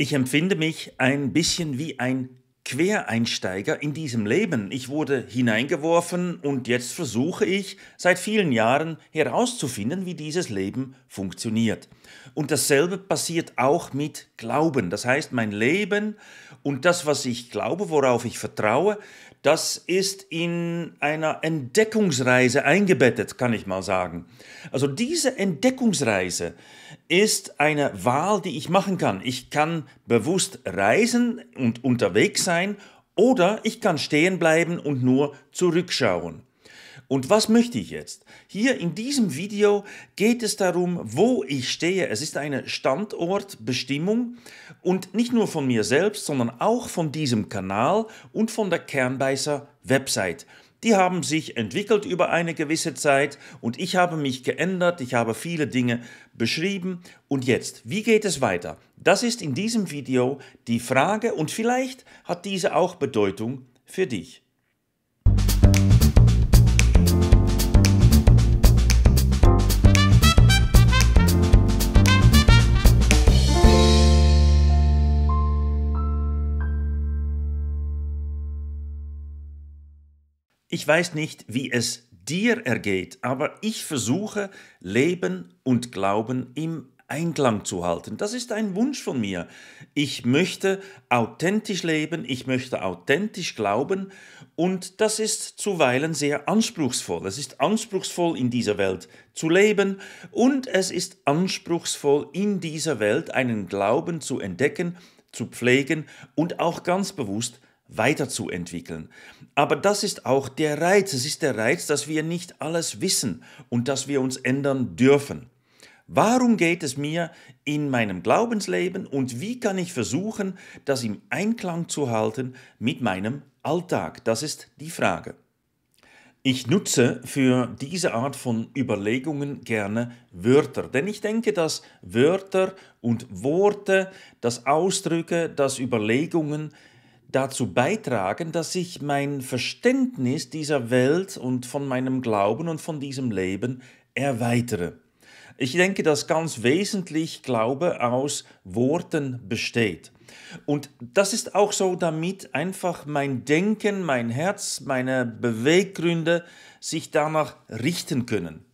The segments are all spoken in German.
Ich empfinde mich ein bisschen wie ein Quereinsteiger in diesem Leben. Ich wurde hineingeworfen und jetzt versuche ich seit vielen Jahren herauszufinden, wie dieses Leben funktioniert. Und dasselbe passiert auch mit Glauben. Das heißt, mein Leben und das, was ich glaube, worauf ich vertraue, das ist in einer Entdeckungsreise eingebettet, kann ich mal sagen. Also diese Entdeckungsreise ist eine Wahl, die ich machen kann. Ich kann bewusst reisen und unterwegs sein oder ich kann stehen bleiben und nur zurückschauen. Und was möchte ich jetzt? Hier in diesem Video geht es darum, wo ich stehe. Es ist eine Standortbestimmung und nicht nur von mir selbst, sondern auch von diesem Kanal und von der Kernbeißer Website. Die haben sich entwickelt über eine gewisse Zeit und ich habe mich geändert, ich habe viele Dinge beschrieben. Und jetzt, wie geht es weiter? Das ist in diesem Video die Frage und vielleicht hat diese auch Bedeutung für dich. Ich weiß nicht, wie es dir ergeht, aber ich versuche, Leben und Glauben im Einklang zu halten. Das ist ein Wunsch von mir. Ich möchte authentisch leben, ich möchte authentisch glauben und das ist zuweilen sehr anspruchsvoll. Es ist anspruchsvoll, in dieser Welt zu leben und es ist anspruchsvoll, in dieser Welt einen Glauben zu entdecken, zu pflegen und auch ganz bewusst weiterzuentwickeln. Aber das ist auch der Reiz. Es ist der Reiz, dass wir nicht alles wissen und dass wir uns ändern dürfen. Warum geht es mir in meinem Glaubensleben und wie kann ich versuchen, das im Einklang zu halten mit meinem Alltag? Das ist die Frage. Ich nutze für diese Art von Überlegungen gerne Wörter, denn ich denke, dass Wörter und Worte, das Ausdrücke, das Überlegungen dazu beitragen, dass ich mein Verständnis dieser Welt und von meinem Glauben und von diesem Leben erweitere. Ich denke, dass ganz wesentlich Glaube aus Worten besteht. Und das ist auch so, damit einfach mein Denken, mein Herz, meine Beweggründe sich danach richten können.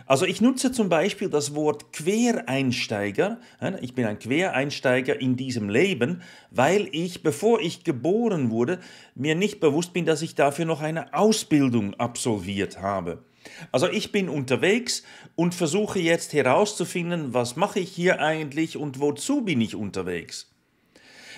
Also ich nutze zum Beispiel das Wort Quereinsteiger. Ich bin ein Quereinsteiger in diesem Leben, weil ich, bevor ich geboren wurde, mir nicht bewusst bin, dass ich dafür noch eine Ausbildung absolviert habe. Also ich bin unterwegs und versuche jetzt herauszufinden, was mache ich hier eigentlich und wozu bin ich unterwegs.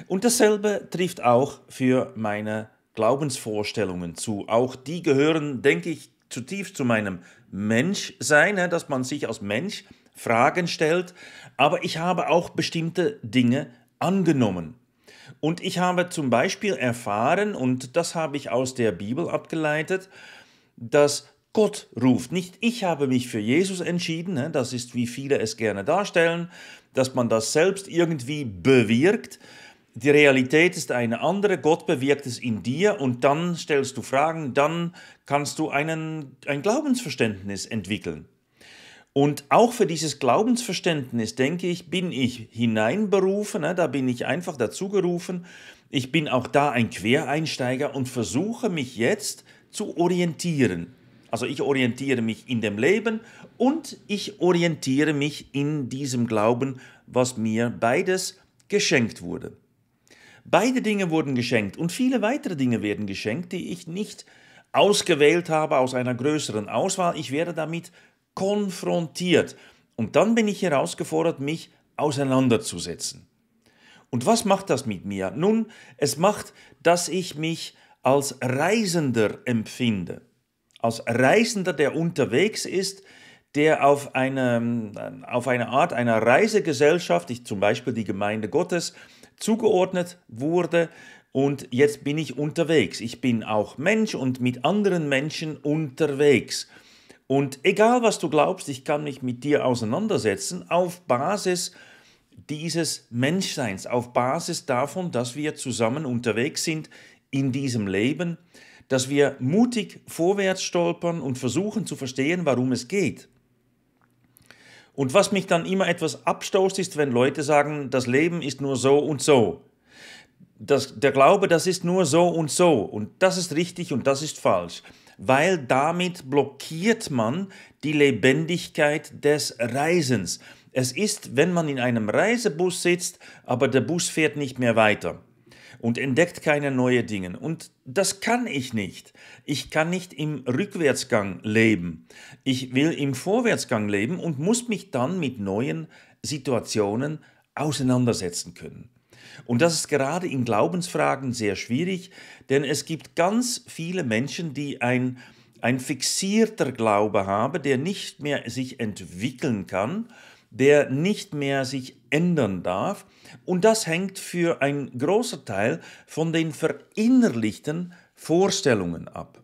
Und dasselbe trifft auch für meine Glaubensvorstellungen zu. Auch die gehören, denke ich, zutiefst zu meinem Menschsein, dass man sich als Mensch Fragen stellt, aber ich habe auch bestimmte Dinge angenommen. Und ich habe zum Beispiel erfahren, und das habe ich aus der Bibel abgeleitet, dass Gott ruft. Nicht ich habe mich für Jesus entschieden, das ist, wie viele es gerne darstellen, dass man das selbst irgendwie bewirkt. Die Realität ist eine andere, Gott bewirkt es in dir und dann stellst du Fragen, dann kannst du ein Glaubensverständnis entwickeln. Und auch für dieses Glaubensverständnis, denke ich, bin ich hineinberufen, da bin ich einfach dazu gerufen. Ich bin auch da ein Quereinsteiger und versuche mich jetzt zu orientieren. Also ich orientiere mich in dem Leben und ich orientiere mich in diesem Glauben, was mir beides geschenkt wurde. Beide Dinge wurden geschenkt und viele weitere Dinge werden geschenkt, die ich nicht ausgewählt habe aus einer größeren Auswahl. Ich werde damit konfrontiert und dann bin ich herausgefordert, mich auseinanderzusetzen. Und was macht das mit mir? Nun, es macht, dass ich mich als Reisender empfinde. Als Reisender, der unterwegs ist, der auf eine Art einer Reisegesellschaft, zum Beispiel die Gemeinde Gottes, zugeordnet wurde und jetzt bin ich unterwegs. Ich bin auch Mensch und mit anderen Menschen unterwegs. Und egal was du glaubst, ich kann mich mit dir auseinandersetzen auf Basis dieses Menschseins, auf Basis davon, dass wir zusammen unterwegs sind in diesem Leben, dass wir mutig vorwärts stolpern und versuchen zu verstehen, warum es geht. Und was mich dann immer etwas abstoßt, ist, wenn Leute sagen, das Leben ist nur so und so. Der Glaube, das ist nur so und das ist richtig und das ist falsch, weil damit blockiert man die Lebendigkeit des Reisens. Es ist, wenn man in einem Reisebus sitzt, aber der Bus fährt nicht mehr weiter und entdeckt keine neuen Dinge. Und das kann ich nicht. Ich kann nicht im Rückwärtsgang leben. Ich will im Vorwärtsgang leben und muss mich dann mit neuen Situationen auseinandersetzen können. Und das ist gerade in Glaubensfragen sehr schwierig, denn es gibt ganz viele Menschen, die ein fixierter Glaube haben, der nicht mehr sich entwickeln kann, der nicht mehr sich ändern darf. Und das hängt für einen großen Teil von den verinnerlichten Vorstellungen ab.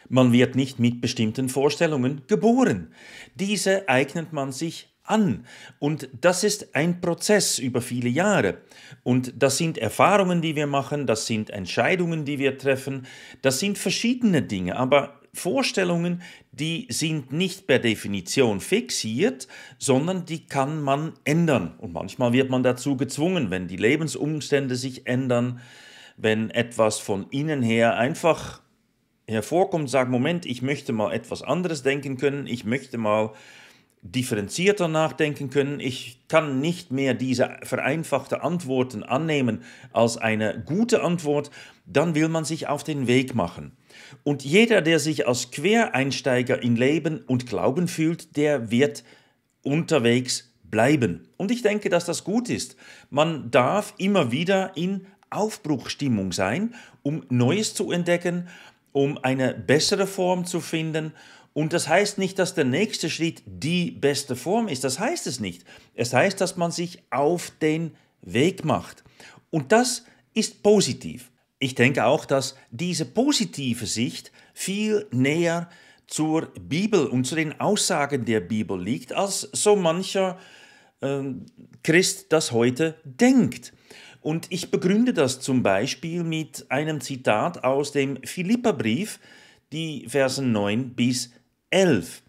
Man wird nicht mit bestimmten Vorstellungen geboren. Diese eignet man sich an. Und das ist ein Prozess über viele Jahre. Und das sind Erfahrungen, die wir machen, das sind Entscheidungen, die wir treffen, das sind verschiedene Dinge, aber Vorstellungen, die sind nicht per Definition fixiert, sondern die kann man ändern. Und manchmal wird man dazu gezwungen, wenn die Lebensumstände sich ändern, wenn etwas von innen her einfach hervorkommt, sagt, Moment, ich möchte mal etwas anderes denken können, ich möchte mal differenzierter nachdenken können. Ich kann nicht mehr diese vereinfachte Antworten annehmen als eine gute Antwort. Dann will man sich auf den Weg machen. Und jeder, der sich als Quereinsteiger in Leben und Glauben fühlt, der wird unterwegs bleiben. Und ich denke, dass das gut ist. Man darf immer wieder in Aufbruchstimmung sein, um Neues zu entdecken, um eine bessere Form zu finden. Und das heißt nicht, dass der nächste Schritt die beste Form ist. Das heißt es nicht. Es heißt, dass man sich auf den Weg macht. Und das ist positiv. Ich denke auch, dass diese positive Sicht viel näher zur Bibel und zu den Aussagen der Bibel liegt, als so mancher Christ das heute denkt. Und ich begründe das zum Beispiel mit einem Zitat aus dem Philipperbrief, die Versen 9 bis 11.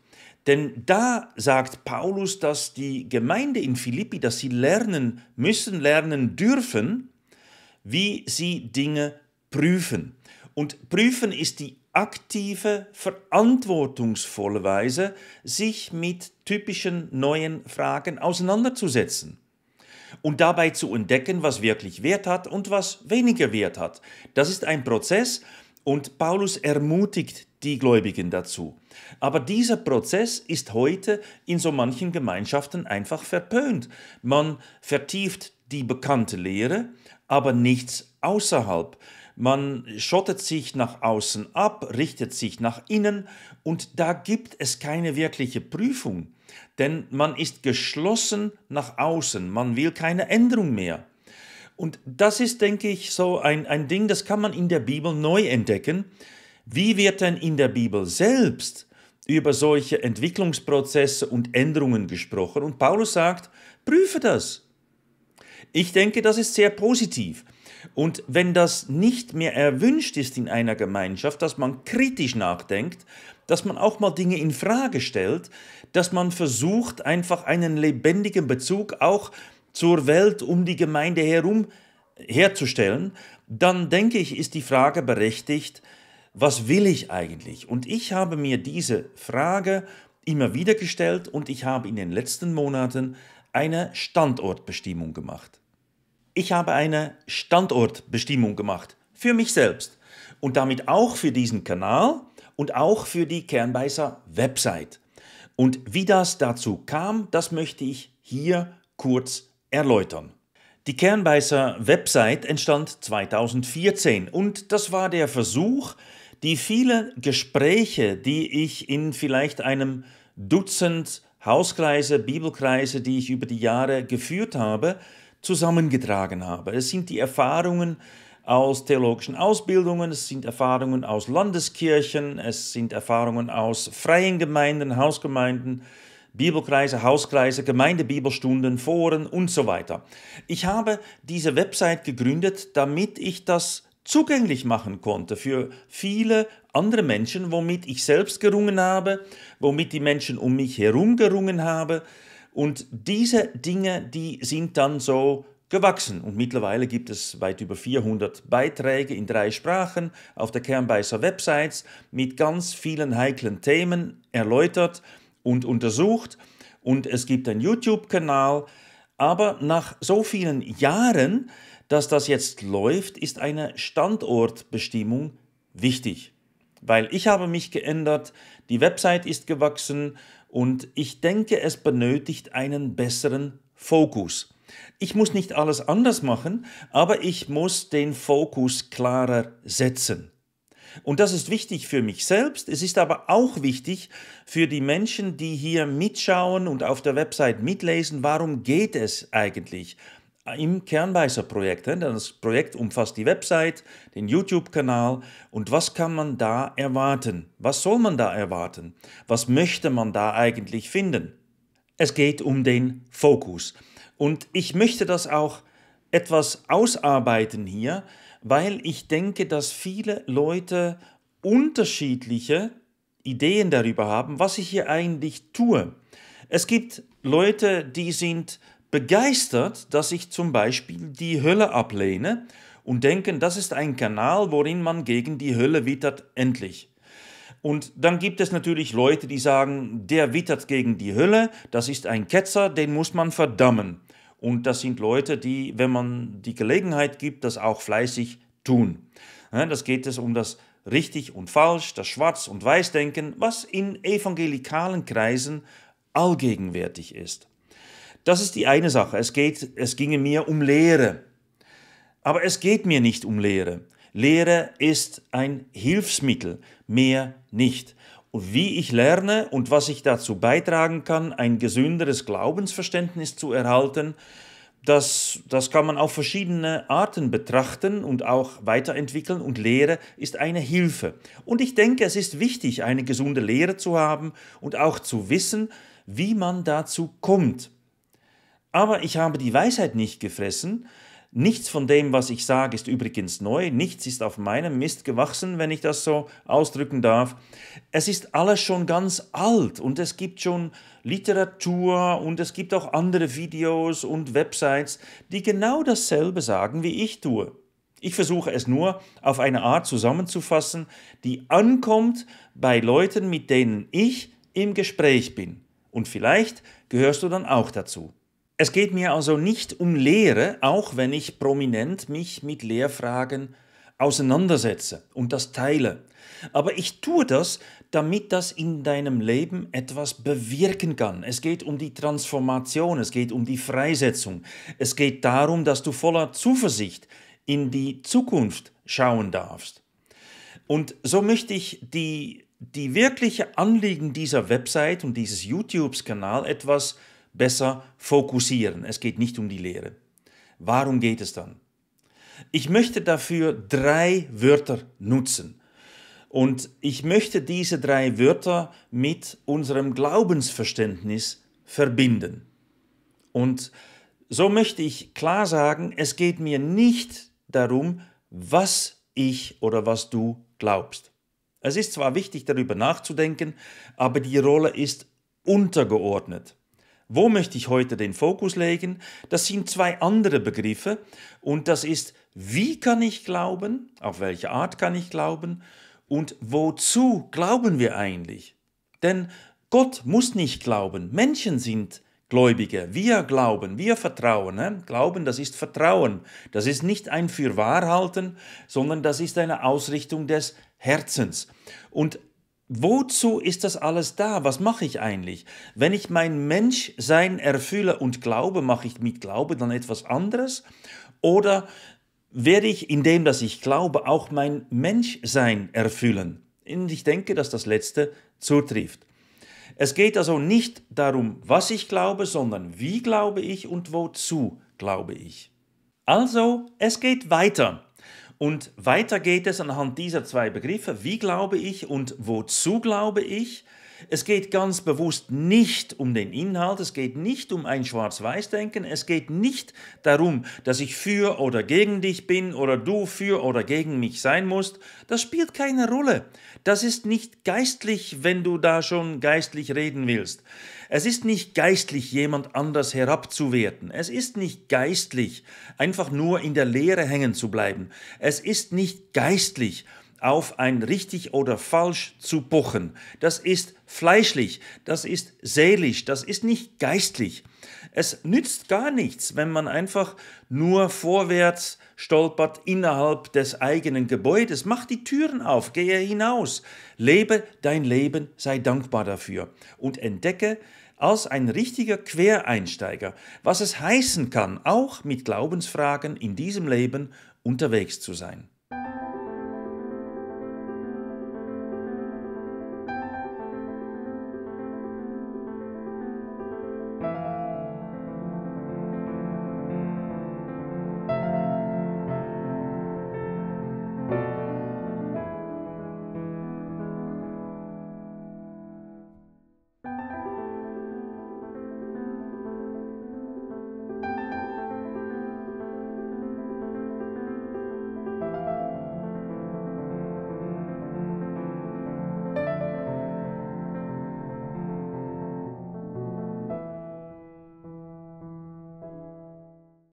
Denn da sagt Paulus, dass die Gemeinde in Philippi, dass sie lernen müssen, lernen dürfen, wie sie Dinge prüfen. Und prüfen ist die aktive, verantwortungsvolle Weise, sich mit typischen neuen Fragen auseinanderzusetzen und dabei zu entdecken, was wirklich Wert hat und was weniger Wert hat. Das ist ein Prozess und Paulus ermutigt die Gläubigen dazu. Aber dieser Prozess ist heute in so manchen Gemeinschaften einfach verpönt. Man vertieft die bekannte Lehre, aber nichts außerhalb. Man schottet sich nach außen ab, richtet sich nach innen und da gibt es keine wirkliche Prüfung. Denn man ist geschlossen nach außen, man will keine Änderung mehr. Und das ist, denke ich, so ein Ding, das kann man in der Bibel neu entdecken. Wie wird denn in der Bibel selbst über solche Entwicklungsprozesse und Änderungen gesprochen? Und Paulus sagt, prüfe das. Ich denke, das ist sehr positiv. Und wenn das nicht mehr erwünscht ist in einer Gemeinschaft, dass man kritisch nachdenkt, dass man auch mal Dinge in Frage stellt, dass man versucht, einfach einen lebendigen Bezug auch zur Welt um die Gemeinde herum herzustellen, dann denke ich, ist die Frage berechtigt, was will ich eigentlich? Und ich habe mir diese Frage immer wieder gestellt und ich habe in den letzten Monaten eine Standortbestimmung gemacht. Ich habe eine Standortbestimmung gemacht für mich selbst und damit auch für diesen Kanal und auch für die Kernbeißer Website. Und wie das dazu kam, das möchte ich hier kurz erläutern. Die Kernbeißer Website entstand 2014 und das war der Versuch, die vielen Gespräche, die ich in vielleicht einem Dutzend Hauskreise, Bibelkreise, die ich über die Jahre geführt habe, zusammengetragen habe. Es sind die Erfahrungen aus theologischen Ausbildungen, es sind Erfahrungen aus Landeskirchen, es sind Erfahrungen aus freien Gemeinden, Hausgemeinden, Bibelkreise, Hauskreise, Gemeindebibelstunden, Foren und so weiter. Ich habe diese Website gegründet, damit ich das zugänglich machen konnte für viele andere Menschen, womit ich selbst gerungen habe, womit die Menschen um mich herum gerungen haben. Und diese Dinge, die sind dann so gewachsen. Und mittlerweile gibt es weit über 400 Beiträge in 3 Sprachen auf der Kernbeißer Websites mit ganz vielen heiklen Themen erläutert und untersucht. Und es gibt einen YouTube-Kanal. Aber nach so vielen Jahren, dass das jetzt läuft, ist eine Standortbestimmung wichtig. Weil ich habe mich geändert, die Website ist gewachsen und ich denke, es benötigt einen besseren Fokus. Ich muss nicht alles anders machen, aber ich muss den Fokus klarer setzen. Und das ist wichtig für mich selbst, es ist aber auch wichtig für die Menschen, die hier mitschauen und auf der Website mitlesen, warum geht es eigentlich im Kernbeißer-Projekt. Das Projekt umfasst die Website, den YouTube-Kanal und was kann man da erwarten? Was soll man da erwarten? Was möchte man da eigentlich finden? Es geht um den Fokus. Und ich möchte das auch etwas ausarbeiten hier, weil ich denke, dass viele Leute unterschiedliche Ideen darüber haben, was ich hier eigentlich tue. Es gibt Leute, die sind begeistert, dass ich zum Beispiel die Hölle ablehne und denken, das ist ein Kanal, worin man gegen die Hölle wittert, endlich. Und dann gibt es natürlich Leute, die sagen, der wittert gegen die Hölle, das ist ein Ketzer, den muss man verdammen. Und das sind Leute, die, wenn man die Gelegenheit gibt, das auch fleißig tun. Das geht es um das richtig und falsch, das Schwarz- und Weiß-Denken, was in evangelikalen Kreisen allgegenwärtig ist. Das ist die eine Sache. Es ginge mir um Lehre. Aber es geht mir nicht um Lehre. Lehre ist ein Hilfsmittel, mehr nicht. Und wie ich lerne und was ich dazu beitragen kann, ein gesünderes Glaubensverständnis zu erhalten, das kann man auf verschiedene Arten betrachten und auch weiterentwickeln und Lehre ist eine Hilfe. Und ich denke, es ist wichtig, eine gesunde Lehre zu haben und auch zu wissen, wie man dazu kommt. Aber ich habe die Weisheit nicht gefressen. Nichts von dem, was ich sage, ist übrigens neu. Nichts ist auf meinem Mist gewachsen, wenn ich das so ausdrücken darf. Es ist alles schon ganz alt und es gibt schon Literatur und es gibt auch andere Videos und Websites, die genau dasselbe sagen, wie ich tue. Ich versuche es nur auf eine Art zusammenzufassen, die ankommt bei Leuten, mit denen ich im Gespräch bin. Und vielleicht gehörst du dann auch dazu. Es geht mir also nicht um Lehre, auch wenn ich prominent mich mit Lehrfragen auseinandersetze und das teile. Aber ich tue das, damit das in deinem Leben etwas bewirken kann. Es geht um die Transformation, es geht um die Freisetzung. Es geht darum, dass du voller Zuversicht in die Zukunft schauen darfst. Und so möchte ich die wirkliche Anliegen dieser Website und dieses YouTube-Kanal etwas besser fokussieren. Es geht nicht um die Lehre. Warum geht es dann? Ich möchte dafür 3 Wörter nutzen. Und ich möchte diese 3 Wörter mit unserem Glaubensverständnis verbinden. Und so möchte ich klar sagen, es geht mir nicht darum, was ich oder was du glaubst. Es ist zwar wichtig, darüber nachzudenken, aber die Rolle ist untergeordnet. Wo möchte ich heute den Fokus legen? Das sind 2 andere Begriffe und das ist, wie kann ich glauben, auf welche Art kann ich glauben und wozu glauben wir eigentlich? Denn Gott muss nicht glauben, Menschen sind Gläubige, wir glauben, wir vertrauen. Glauben, das ist Vertrauen, das ist nicht ein Fürwahrhalten, sondern das ist eine Ausrichtung des Herzens. Und wozu ist das alles da? Was mache ich eigentlich? Wenn ich mein Menschsein erfülle und glaube, mache ich mit Glaube dann etwas anderes? Oder werde ich, indem dass ich glaube, auch mein Menschsein erfüllen? Und ich denke, dass das Letzte zutrifft. Es geht also nicht darum, was ich glaube, sondern wie glaube ich und wozu glaube ich. Also, es geht weiter. Und weiter geht es anhand dieser 2 Begriffe, wie glaube ich und wozu glaube ich. Es geht ganz bewusst nicht um den Inhalt, es geht nicht um ein Schwarz-Weiß-Denken, es geht nicht darum, dass ich für oder gegen dich bin oder du für oder gegen mich sein musst. Das spielt keine Rolle. Das ist nicht geistlich, wenn du da schon geistlich reden willst. Es ist nicht geistlich, jemand anders herabzuwerten. Es ist nicht geistlich, einfach nur in der Lehre hängen zu bleiben. Es ist nicht geistlich, auf ein richtig oder falsch zu pochen. Das ist fleischlich, das ist seelisch, das ist nicht geistlich. Es nützt gar nichts, wenn man einfach nur vorwärts stolpert innerhalb des eigenen Gebäudes. Mach die Türen auf, gehe hinaus, lebe dein Leben, sei dankbar dafür und entdecke als ein richtiger Quereinsteiger, was es heißen kann, auch mit Glaubensfragen in diesem Leben unterwegs zu sein.